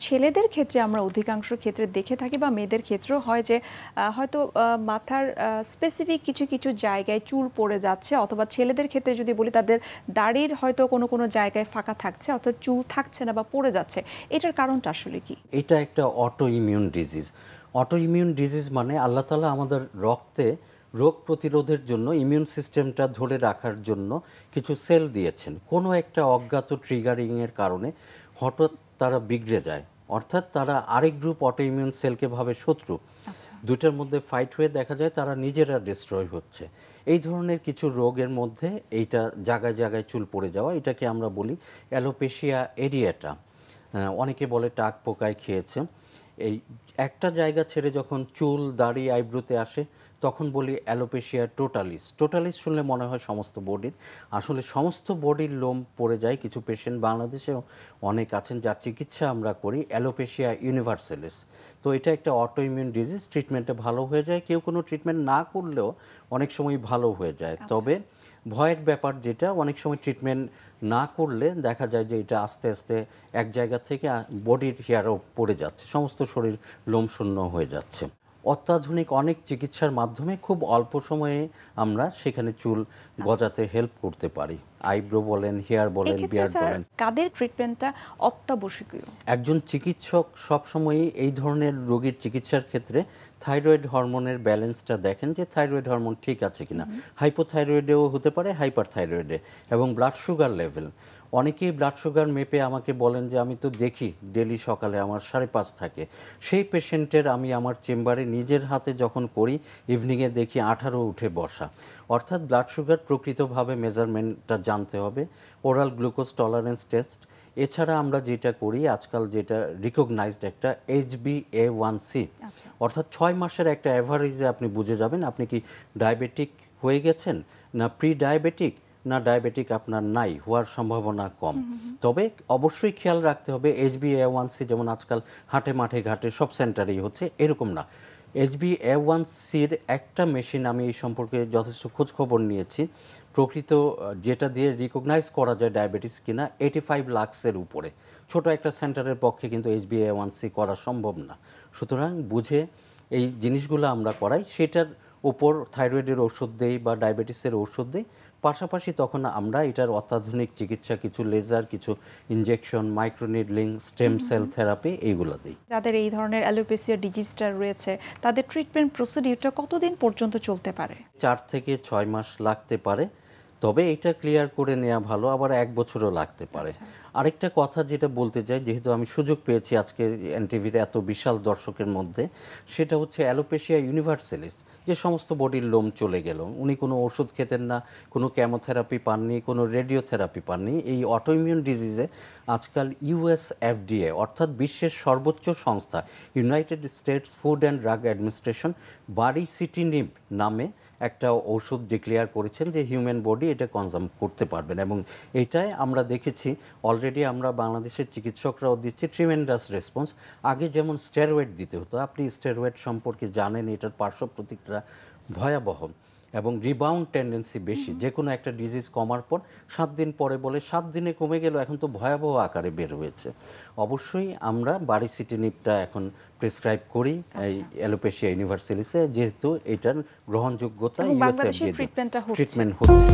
ছেলেদের ক্ষেত্রে আমরা অধিকাংশ ক্ষেত্রে দেখে থাকি বা মেয়েদের ক্ষেত্রেও হয় যে হয়তো মাথার স্পেসিফিক কিছু কিছু জায়গায় চুল পড়ে যাচ্ছে, অথবা ছেলেদের ক্ষেত্রে যদি বলি তাদের দাড়ির হয়তো কোনো কোনো জায়গায় ফাঁকা থাকছে, অর্থাৎ চুল থাকছে না বা পড়ে যাচ্ছে। এটার কারণটা আসলে কি? এটা একটা auto immune disease. Auto immune disease মানে আল্লাহ তাআলা আমাদের রক্তে রোগ প্রতিরোধের জন্য, ইমিউন সিস্টেমটা ধরে রাখার জন্য কিছু সেল দিয়েছেন। কোনো একটা অজ্ঞাত ট্রিগারিংয়ের কারণে হঠাৎ তারা বিগড়ে যায়, অর্থাৎ তারা আরেক গ্রুপ অটো ইমিউন সেলকে ভাবে শত্রু। দুটার মধ্যে ফাইট হয়ে দেখা যায় তারা নিজেরা ডিস্ট্রয় হচ্ছে। এই ধরনের কিছু রোগের মধ্যে এইটা জায়গায় জায়গায় চুল পড়ে যাওয়া, এটাকে আমরা বলি অ্যালোপেশিয়া এরিয়েটা। অনেকে বলে টাক পোকায় খেয়েছে। এই একটা জায়গা ছেড়ে যখন চুল, দাড়ি, আইব্রোতে আসে তখন বলি অ্যালোপেশিয়া টোটালিস। টোটালিস শুনলে মনে হয় সমস্ত বডির, আসলে সমস্ত বডির লোম পড়ে যায়। কিছু পেশেন্ট বাংলাদেশেও অনেক আছেন যার চিকিৎসা আমরা করি অ্যালোপেশিয়া ইউনিভার্সালিস। তো এটা একটা অটো ইমিউন ডিজিজ, ট্রিটমেন্টে ভালো হয়ে যায়। কেউ কোনো ট্রিটমেন্ট না করলেও অনেক সময় ভালো হয়ে যায়। তবে ভয়ের ব্যাপার যেটা, অনেক সময় ট্রিটমেন্ট না করলে দেখা যায় যে এটা আস্তে আস্তে এক জায়গা থেকে বডির হেয়ারও পড়ে যাচ্ছে, সমস্ত শরীর লোমশূন্য হয়ে যাচ্ছে। অত্যাধুনিক অনেক চিকিৎসার মাধ্যমে খুব অল্প সময়ে আমরা সেখানে চুল গজাতে হেল্প করতে পারি। আইব্রো বলেন, হেয়ার বলেন, বিয়ার্ড বলেন। কাদের ট্রিটমেন্টটা অত্যাবশ্যকীয়? একজন চিকিৎসক সবসময়ই এই ধরনের রোগীর চিকিৎসার ক্ষেত্রে থাইরয়েড হরমোনের ব্যালেন্সটা দেখেন যে থাইরয়েড হরমোন ঠিক আছে কিনা। হাইপোথাইরয়েডেও হতে পারে, হাইপার থাইরয়েডে, এবং ব্লাড সুগার লেভেল। অনেকেই ব্লাড সুগার মেপে আমাকে বলেন যে আমি তো দেখি ডেলি সকালে আমার 5.5 থাকে। সেই পেশেন্টের আমি আমার চেম্বারে নিজের হাতে যখন করি, ইভিনিংয়ে দেখি 18 উঠে বসা। অর্থাৎ ব্লাড সুগার প্রকৃতভাবে মেজারমেন্টটা জানতে হবে। ওরাল গ্লুকোজ টলারেন্স টেস্ট, এছাড়া আমরা যেটা করি আজকাল, যেটা রিকগনাইজড একটা HbA1c, অর্থাৎ 6 মাসের একটা অ্যাভারেজে আপনি বুঝে যাবেন আপনি কি ডায়াবেটিক হয়ে গেছেন, না প্রি ডায়াবেটিক, না ডায়াবেটিক আপনার নাই, হওয়ার সম্ভাবনা কম। তবে অবশ্যই খেয়াল রাখতে হবে HbA1c যেমন আজকাল হাটে মাঠে ঘাটে সব সেন্টারেই হচ্ছে এরকম না। HbA1cর একটা মেশিন, আমি এই সম্পর্কে যথেষ্ট খোঁজ খবর নিয়েছি, প্রকৃত যেটা দিয়ে রিকগনাইজ করা যায় ডায়াবেটিস কিনা 85 লাক্সের উপরে। ছোট একটা সেন্টারের পক্ষে কিন্তু HbA1c করা সম্ভব না। সুতরাং বুঝে এই জিনিসগুলো আমরা করাই, সেটার উপর থাইরয়েডের ওষুধ দেই বা ডায়াবেটিসের ওষুধ দেই। পাশাপাশি তখন আমরা এটার অত্যাধুনিক চিকিৎসা, কিছু লেজার, কিছু injection, microneedling, stem cell therapy, এইগুলো দিই। যাদের এই ধরনের অ্যালোপেসিয়া ডিজিজটা রয়েছে তাদের ট্রিটমেন্ট প্রসিডিউরটা কতদিন পর্যন্ত চলতে পারে? 4 থেকে 6 মাস লাগতে পারে, তবে এটা ক্লিয়ার করে নেওয়া ভালো, আবার 1 বছরও লাগতে পারে। আরেকটা কথা যেটা বলতে চাই, যেহেতু আমি সুযোগ পেয়েছি আজকে এনটিভিতে এত বিশাল দর্শকের মধ্যে, সেটা হচ্ছে অ্যালোপেশিয়া ইউনিভার্সালিস, যে সমস্ত বডির লোম চলে গেল। উনি কোনো ওষুধ খেতেন না, কোনো কেমোথেরাপি পাননি, কোনো রেডিওথেরাপি পাননি। এই অটোইমিউন ডিজিজে আজকাল US FDA, অর্থাৎ বিশ্বের সর্বোচ্চ সংস্থা United States Food and Drug Administration baricitinib নামে একটা ওষুধ ডিক্লেয়ার করেছেন যে হিউম্যান বডি এটা কনজাম করতে পারবেন। এবং এইটাই আমরা দেখেছি অলরেডি, আমরা বাংলাদেশের চিকিৎসকরাও দিচ্ছি ট্রিমেন্ডাস রেসপন্স। আগে যেমন স্টেরয়েড দিতে হতো, আপনি স্টেরয়েড সম্পর্কে জানেন, এটার পার্শ্ব প্রতিক্রিয়া ভয়াবহ এবং রিবাউন্ড টেন্ডেন্সি বেশি। যে কোনো একটা ডিজিজ কমার পর 7 দিন পরে বলে 7 দিনে কমে গেল, এখন তো ভয়াবহ আকারে বের হয়েছে। অবশ্যই আমরা বারিসিটিনিবটা এখন প্রেসক্রাইব করি এই অ্যালোপেশিয়া ইউনিভার্সালিসে, যেহেতু এটার গ্রহণযোগ্যতা ইউএসএফডিএ ট্রিটমেন্ট হচ্ছে।